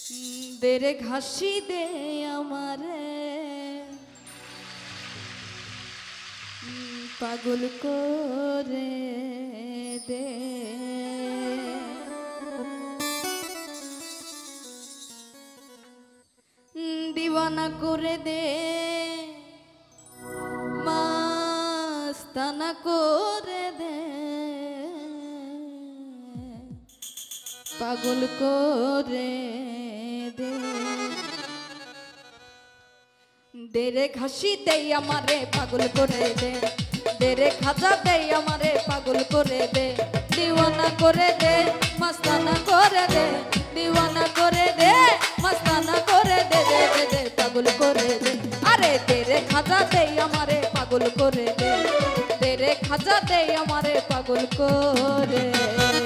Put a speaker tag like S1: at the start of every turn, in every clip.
S1: দেরে ঘাসি দে আমারে পাগল করে দে দিওয়ানা করে দে মাস্তানা করে দে পাগল করে দে দেরে ঘাসি দে আমারে পাগল করে দে দেরে খাজা দে আমারে পাগল করে দে দিওয়ানা করে দে মাস্তানা করে দে দিওয়ানা করে দে মাস্তানা করে দে দে দে দে পাগল করে দে আরে দেরে খাজা দে আমারে পাগল করে দে দেরে খাজা দে আমারে পাগল করে দে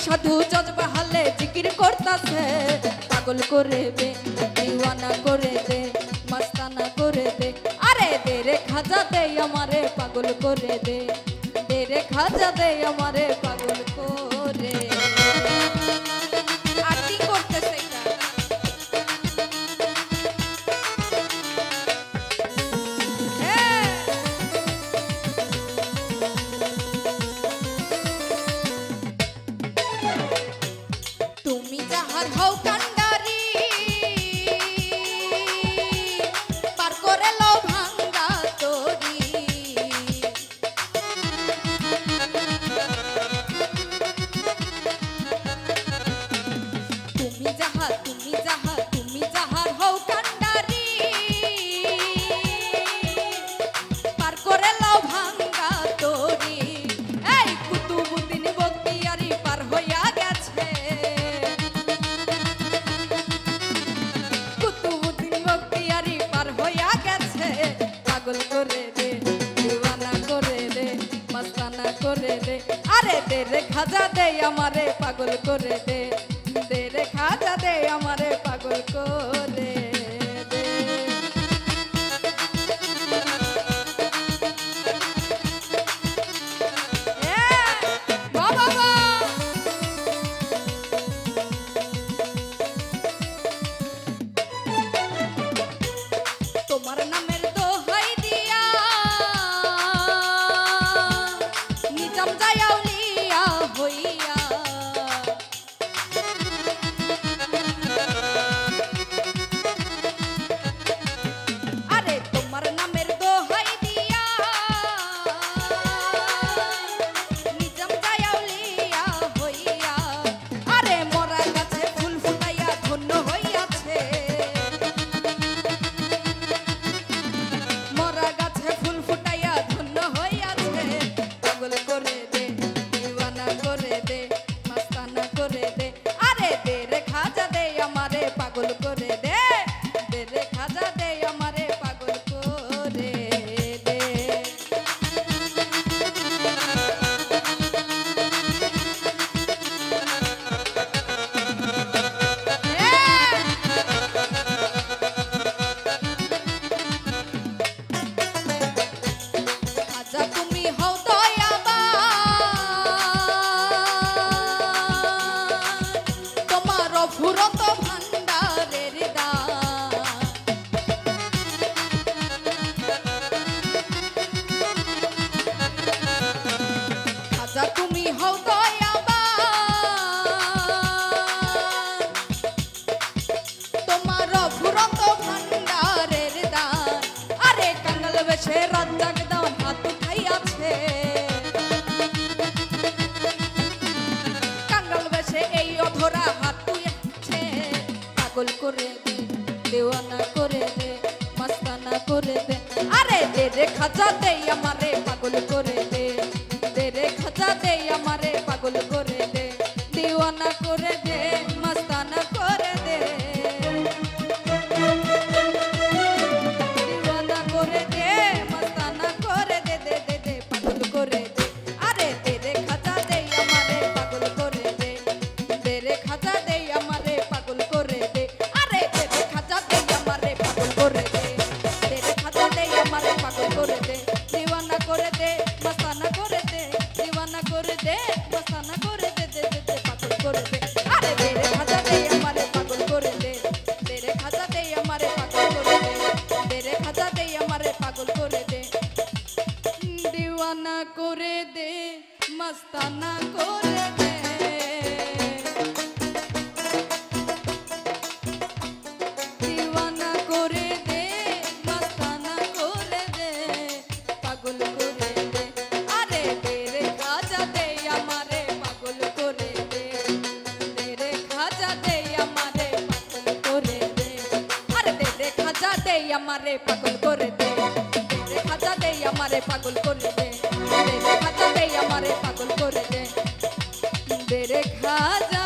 S1: সাধু জজবা হালে জিকির করতাছে পাগল করে দে দিওয়ানা করে দে মস্তানা করে দে আরে দেরে খাজা দে আমারে পাগল করে দে দেরে খাজা দে আমারে পাগল করে আরতি করতেছে তুমি যাহার হও কান্ডারি পার করে লো ভাঙ্গা তোরি তুমি যাহার হও কান্ডারি পার করে লো ভাঙ্গা তোরি এই কুতুবুদ্দিন বখতিয়ারি পার হইয়া গেছে পাগল করে দে দিওয়ানা করে দে মস্তানা করে দে আরে দেরে খাজা দে আমারে পাগল করে দে দেরে খাজা দে আমারে পাগল করে দে তোমার নামের দোহাই দিয়া নিজাম জায়াউলিয়া হইয়া আরে তোমার নামের দোহাই দিয়া নিজাম জায়াউলিয়া হইয়া আরে মরা গাছে ফুল ফুটাইয়া ধন্য হইয়াছে মরা গাছে ফুল ফুটাইয়া ধন্য হইয়াছে পাগল করে দে দিওয়ানা করে দে পাগল করে দে, দেওয়ানা করে দে, মস্তানা করে দে। আরে দে রে খাজা দে আমারে পাগল করে দে, দে রে খাজা দে আমারে পাগল করে দে, দেওয়ানা করে দে, মস্তানা করে দে, দেওয়ানা করে দে, মস্তানা করে দে, দে দে দে পাগল করে দে। আরে দে রে খাজা দে আমারে পাগল করে দে, দে রে খাজা দে আমারে পাগল করে দে। আরে দে রে খাজা দে আমারে পাগল করে দে, দে রে খাজা দে আমারে পাগল করে দে, দিওয়ানা করে দে, মস্তানা করে দে, দিওয়ানা করে দে, মস্তানা করে দে, দে দে দে পাগল করে দে। আরে দে রে খাজা দে আমারে পাগল করে দে, দে রে খাজা দে আমারে পাগল করে দে, দে রে খাজা দে আমারে পাগল করে দে, দিওয়ানা করে দে, মস্তানা করে দে। দিওয়ানা করে দে, মস্তানা করে দে, পাগল করে দে। আরে দে রে খাজা দে আমারে পাগল করে দে, দে রে খাজা দে আমারে পাগল করে দে। আরে দে রে খাজা দে আমারে পাগল করে দে, দে রে খাজা দে আমারে পাগল করে দে, দে রে খাজা দে আমারে পাগল করে দে, দে রে খাজা